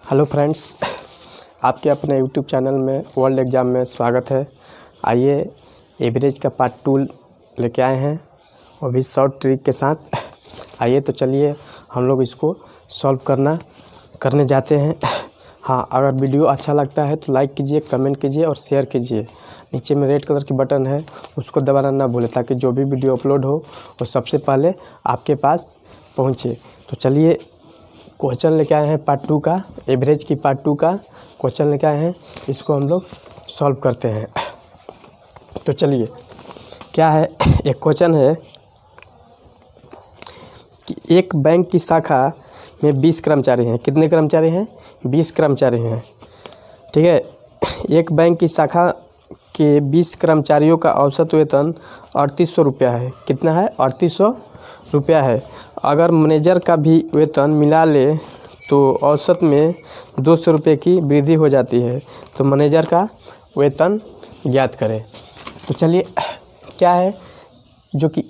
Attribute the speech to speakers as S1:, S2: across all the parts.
S1: Hello friends, आपके अपने YouTube channel में वर्ल्ड एग्ज़ाम में स्वागत है। आइए एवरेज का पार्ट 2 लेके आए हैं, वो भी शॉर्ट ट्रिक के साथ। आइए तो चलिए हम लोग इसको सॉल्व करने जाते हैं। हाँ, अगर वीडियो अच्छा लगता है तो लाइक कीजिए, कमेंट कीजिए और शेयर कीजिए। नीचे में रेड कलर की बटन है, उसको दबाना ना भूलें ताकि जो भी वीडियो अपलोड हो वो सबसे पहले आपके पास पहुँचे। तो चलिए क्वेश्चन लेके आए हैं पार्ट 2 का, एवरेज की पार्ट 2 का क्वेश्चन लेके आए हैं। इसको हम लोग सॉल्व करते हैं। तो चलिए, क्या है, एक क्वेश्चन है कि एक बैंक की शाखा में 20 कर्मचारी हैं। कितने कर्मचारी हैं? 20 कर्मचारी हैं। ठीक है। एक बैंक की शाखा के 20 कर्मचारियों का औसत वेतन 3800 रुपया है। कितना है? 3800 रुपया है। अगर मैनेजर का भी वेतन मिला ले तो औसत में 200 रुपये की वृद्धि हो जाती है। तो मैनेजर का वेतन ज्ञात करें। तो चलिए, क्या है जो कि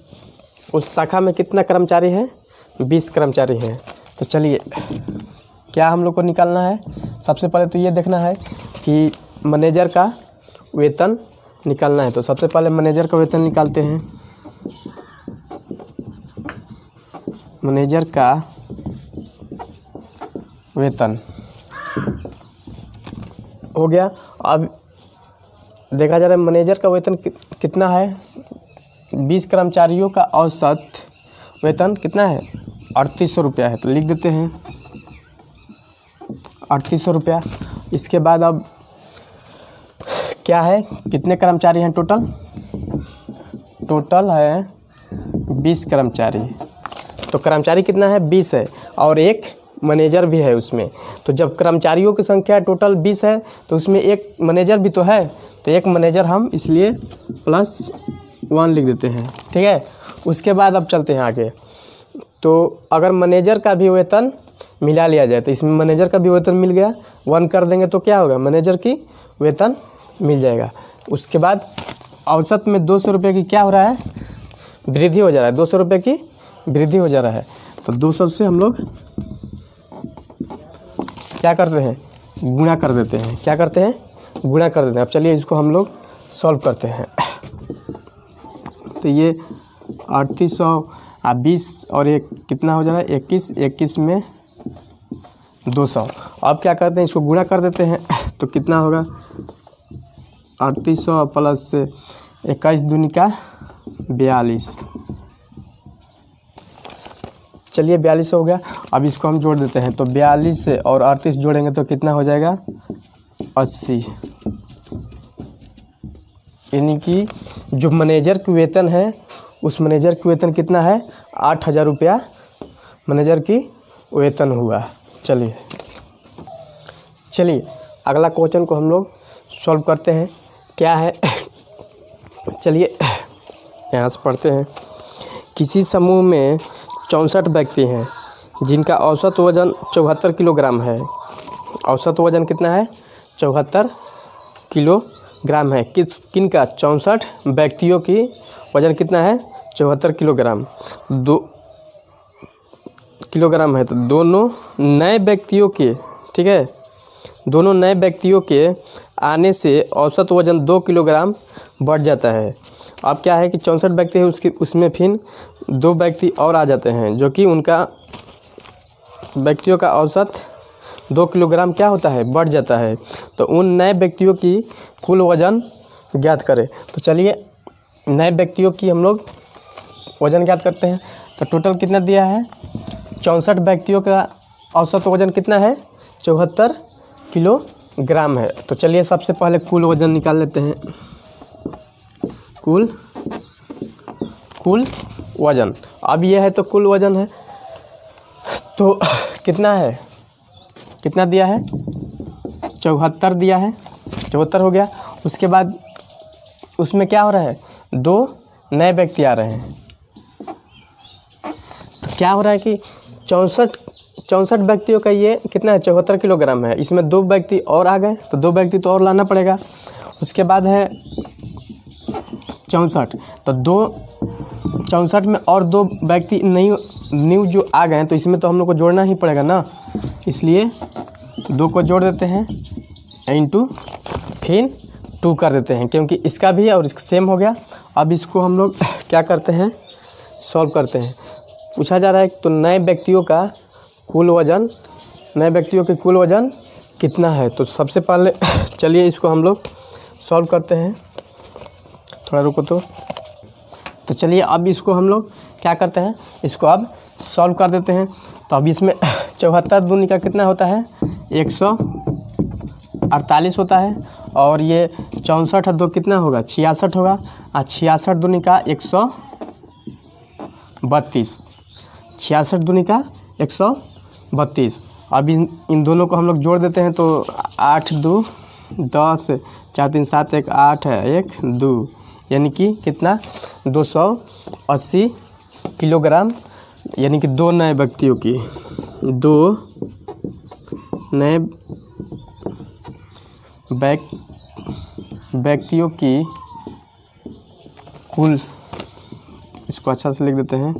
S1: उस शाखा में कितना कर्मचारी है? 20 कर्मचारी हैं। तो चलिए, क्या हम लोग को निकालना है? सबसे पहले तो ये देखना है कि मैनेजर का वेतन निकालना है। तो सबसे पहले मैनेजर का वेतन निकालते हैं। मैनेजर का वेतन हो गया। अब देखा जा रहा है मैनेजर का वेतन कितना है। 20 कर्मचारियों का औसत वेतन कितना है? 3800 रुपया है। तो लिख देते हैं 3800 रुपया। इसके बाद अब क्या है, कितने कर्मचारी हैं टोटल? टोटल है 20 कर्मचारी। तो कर्मचारी कितना है? 20 है और एक मैनेजर भी है उसमें। तो जब कर्मचारियों की संख्या टोटल 20 है तो उसमें एक मैनेजर भी तो है। तो एक मैनेजर हम इसलिए +1 लिख देते हैं। ठीक है। उसके बाद अब चलते हैं आगे। तो अगर मैनेजर का भी वेतन मिला लिया जाए तो इसमें मैनेजर का भी वेतन मिल गया, 1 कर देंगे तो क्या होगा? मैनेजर की वेतन मिल जाएगा। उसके बाद औसत में 200 रुपये की क्या हो रहा है? वृद्धि हो जा रहा है। 200 रुपये की वृद्धि हो जा रहा है। तो 200 से हम लोग क्या करते हैं? गुणा कर देते हैं। क्या करते हैं? गुणा कर देते हैं। अब चलिए इसको हम लोग सॉल्व करते हैं। तो ये 3800 20 और एक कितना हो जा रहा है? 21 में 200। अब क्या करते हैं? इसको गुणा कर देते हैं। तो कितना होगा? 3800 प्लस 21 दूनी का 42। चलिए 42 हो गया। अब इसको हम जोड़ देते हैं। तो 42 से और 38 जोड़ेंगे तो कितना हो जाएगा? 80। यानी कि जो मैनेजर की वेतन है उस मैनेजर की वेतन कितना है? 8000 रुपया मैनेजर की वेतन हुआ। चलिए अगला क्वेश्चन को हम लोग सॉल्व करते हैं। क्या है, चलिए यहाँ से पढ़ते हैं। किसी समूह में 64 व्यक्ति हैं जिनका औसत वजन 74 किलोग्राम है। औसत वजन कितना है? 74 किलोग्राम है। किनका? 64 व्यक्तियों की वजन कितना है? 74 किलोग्राम। 2 किलोग्राम है। तो दोनों नए व्यक्तियों के, ठीक है, दोनों नए व्यक्तियों के आने से औसत वजन 2 किलोग्राम बढ़ जाता है। अब क्या है कि 64 व्यक्ति है, उसमें फिर 2 व्यक्ति और आ जाते हैं जो कि उनका व्यक्तियों का औसत 2 किलोग्राम क्या होता है? बढ़ जाता है। तो उन नए व्यक्तियों की कुल वजन ज्ञात करें। तो चलिए नए व्यक्तियों की हम लोग वजन ज्ञात करते हैं। तो टोटल कितना दिया है? 64 व्यक्तियों का औसत वजन कितना है? 74 किलोग्राम है। तो चलिए सबसे पहले कुल वजन निकाल लेते हैं। कुल वजन। अब ये है तो कुल वजन है। तो कितना है? कितना दिया है? 74 दिया है। 74 हो गया। उसके बाद उसमें क्या हो रहा है? 2 नए व्यक्ति आ रहे हैं। तो क्या हो रहा है कि 64 व्यक्तियों का ये कितना है? 74 किलोग्राम है। इसमें 2 व्यक्ति और आ गए तो 2 व्यक्ति तो और लाना पड़ेगा। उसके बाद है 64। तो 64 में और 2 व्यक्ति न्यू जो आ गए हैं तो इसमें तो हम लोग को जोड़ना ही पड़ेगा ना। इसलिए 2 को जोड़ देते हैं इंटू फिर 2 कर देते हैं, क्योंकि इसका भी और इसका सेम हो गया। अब इसको हम लोग क्या करते हैं, सॉल्व करते हैं। पूछा जा रहा है तो नए व्यक्तियों के कुल वज़न कितना है। तो सबसे पहले चलिए इसको हम लोग सॉल्व करते हैं। थोड़ा रुको तो चलिए अब इसको हम लोग क्या करते हैं, इसको अब सॉल्व कर देते हैं। तो अब इसमें 74 दूनी का कितना होता है, 148 होता है। और ये 64 2 कितना होगा, 66 होगा। और 66 दूनी का 132, 66 दूनी का 132। अब इन दोनों को हम लोग जोड़ देते हैं। तो 8 2 10, 4 3 7 1 8 है 1 2, यानी कि कितना 280 किलोग्राम, यानी कि 2 नए व्यक्तियों की, 2 नए व्यक्तियों की कुल, इसको अच्छा से लिख देते हैं,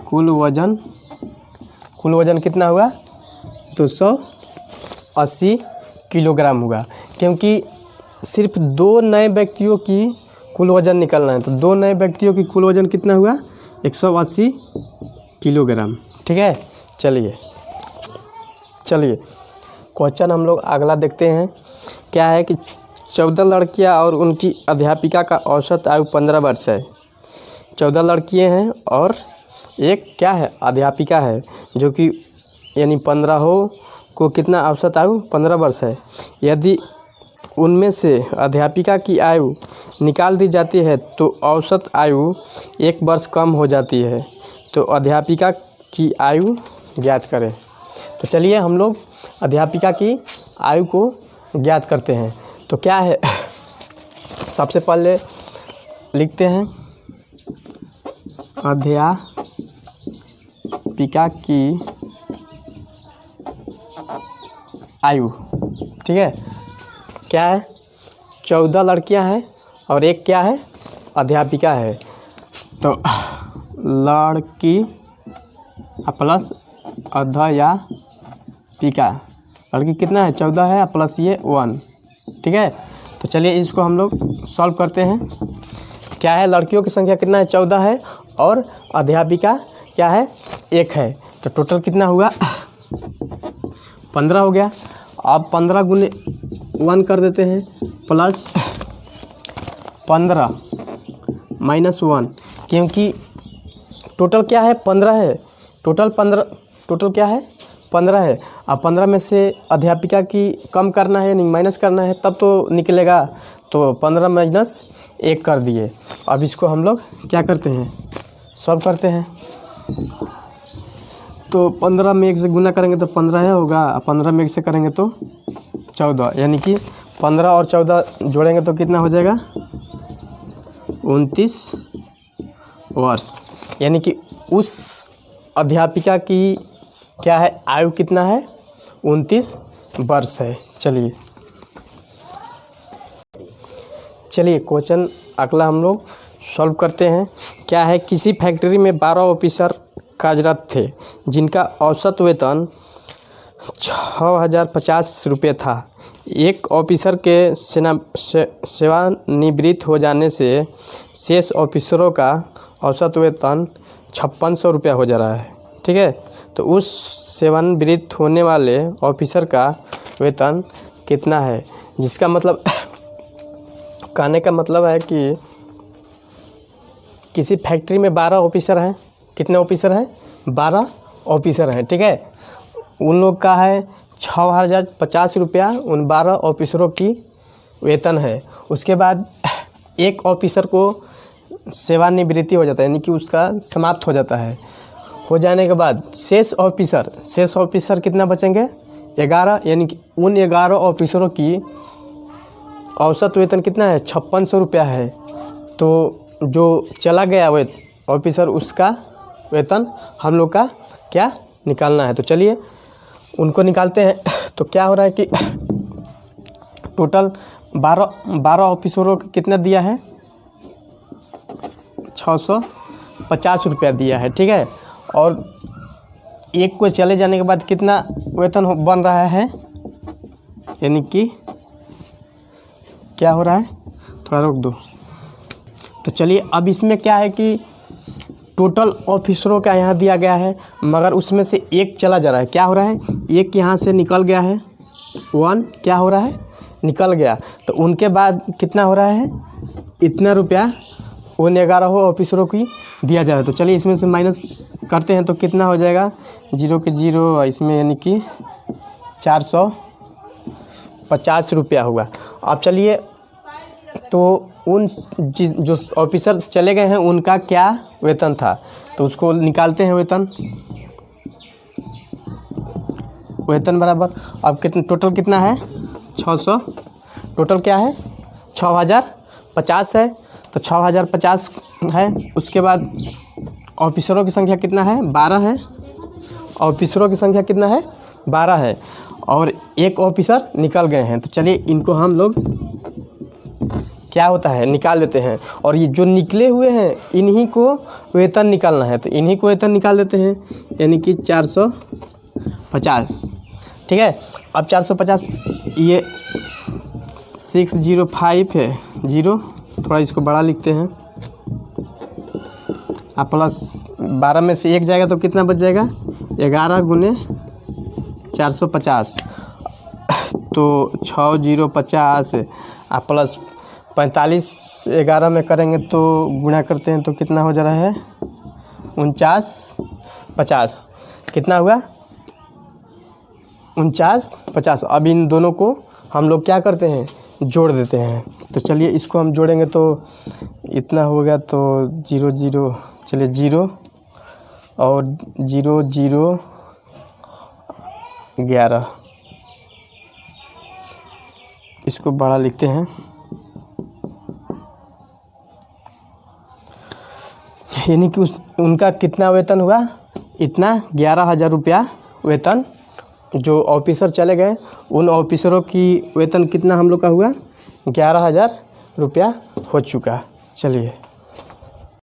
S1: कुल वज़न कितना हुआ, 280 किलोग्राम हुआ। क्योंकि सिर्फ 2 नए व्यक्तियों की कुल वज़न निकलना है। तो 2 नए व्यक्तियों की कुल वज़न कितना हुआ, 180 किलोग्राम। ठीक है, चलिए क्वेश्चन हम लोग अगला देखते हैं। क्या है कि 14 लड़कियां और उनकी अध्यापिका का औसत आयु 15 वर्ष है। 14 लड़कियां हैं और एक क्या है, अध्यापिका है, जो कि यानी 15 को कितना औसत आयु 15 वर्ष है। यदि उनमें से अध्यापिका की आयु निकाल दी जाती है तो औसत आयु 1 वर्ष कम हो जाती है। तो अध्यापिका की आयु ज्ञात करें। तो चलिए हम लोग अध्यापिका की आयु को ज्ञात करते हैं। तो क्या है, सबसे पहले लिखते हैं अध्यापिका की आयु। ठीक है, क्या है, 14 लड़कियां हैं और एक क्या है, अध्यापिका है। तो लड़की प्लस अध्यापिका, लड़की कितना है, 14 है प्लस ये 1। ठीक है, तो चलिए इसको हम लोग सॉल्व करते हैं। क्या है, लड़कियों की संख्या कितना है, 14 है और अध्यापिका क्या है, 1 है। तो टोटल कितना हुआ, 15 हो गया। अब 15 गुने 1 कर देते हैं, प्लस 15 माइनस 1, क्योंकि टोटल क्या है, 15 है। टोटल क्या है, 15 है। अब 15 में से अध्यापिका की कम करना है, यानी माइनस करना है, तब तो निकलेगा। तो 15 माइनस 1 कर दिए। अब इसको हम लोग क्या करते हैं, सॉल्व करते हैं। तो 15 में 1 से गुना करेंगे तो 15 होगा, 15 में 1 से करेंगे तो 14, यानी कि 15 और 14 जोड़ेंगे तो कितना हो जाएगा, 29 वर्ष। यानी कि उस अध्यापिका की क्या है, आयु कितना है, 29 वर्ष है। चलिए क्वेश्चन अगला हम लोग सॉल्व करते हैं। क्या है, किसी फैक्ट्री में 12 ऑफिसर कार्यरत थे जिनका औसत वेतन 6050 रुपये था। एक ऑफिसर के सेवानिवृत्त हो जाने से शेष ऑफिसरों का औसत वेतन 5600 रुपया हो जा रहा है। ठीक है, तो उस सेवानिवृत्त होने वाले ऑफिसर का वेतन कितना है, जिसका मतलब कहने का मतलब है कि किसी फैक्ट्री में 12 ऑफिसर हैं। कितने ऑफिसर हैं, 12 ऑफिसर हैं। ठीक है, उन लोग का है 6050 रुपया, उन 12 ऑफिसरों की वेतन है। उसके बाद एक ऑफिसर को सेवानिवृत्ति हो जाता है, यानी कि उसका समाप्त हो जाता है। हो जाने के बाद शेष ऑफिसर कितना बचेंगे, 11, यानी कि उन 11 ऑफिसरों की औसत वेतन कितना है, 5600 रुपया है। तो जो चला गया वे ऑफिसर, उसका वेतन हम लोग का क्या निकालना है। तो चलिए उनको निकालते हैं। तो क्या हो रहा है कि टोटल 12 ऑफिसरों को कितना दिया है, 650 रुपया दिया है। ठीक है, और एक को चले जाने के बाद कितना वेतन बन रहा है, यानी कि क्या हो रहा है, थोड़ा रोक दो। तो चलिए अब इसमें क्या है कि टोटल ऑफिसरों का यहाँ दिया गया है, मगर उसमें से एक चला जा रहा है। क्या हो रहा है, एक यहाँ से निकल गया है, 1 क्या हो रहा है, निकल गया। तो उनके बाद कितना हो रहा है, इतना रुपया उन 11 ऑफिसरों की दिया जा रहा है। तो चलिए इसमें से माइनस करते हैं तो कितना हो जाएगा, 0 के 0 इसमें, यानी कि 450 रुपया हुआ। अब चलिए तो उन जो ऑफिसर चले गए हैं उनका क्या वेतन था, तो उसको निकालते हैं। वेतन बराबर अब कितना, टोटल कितना है 600, टोटल क्या है 6050 है, तो 6050 है। उसके बाद ऑफिसरों की संख्या कितना है, 12 है। ऑफिसरों की संख्या कितना है, 12 है, और एक ऑफिसर निकल गए हैं। तो चलिए इनको हम लोग क्या होता है, निकाल देते हैं। और ये जो निकले हुए हैं इन्हीं को वेतन निकालना है, तो इन्हीं को वेतन निकाल देते हैं, यानी कि 450। ठीक है, अब 450 ये 605 है 0, थोड़ा इसको बड़ा लिखते हैं। अब प्लस 12 में से 1 जाएगा तो कितना बच जाएगा, 11 गुने 450, तो 6050। आप प्लस 45 11 में करेंगे तो गुणा करते हैं तो कितना हो जा रहा है, 4950। कितना हुआ, 4950। अब इन दोनों को हम लोग क्या करते हैं, जोड़ देते हैं। तो चलिए इसको हम जोड़ेंगे तो इतना हो गया, तो 0 0, चलिए 0 और 0 0 11, इसको बड़ा लिखते हैं। यानी कि उनका कितना वेतन हुआ, इतना 11,000 रुपया वेतन। जो ऑफिसर चले गए उन ऑफिसरों की वेतन कितना हम लोग का हुआ, 11,000 रुपया हो चुका। चलिए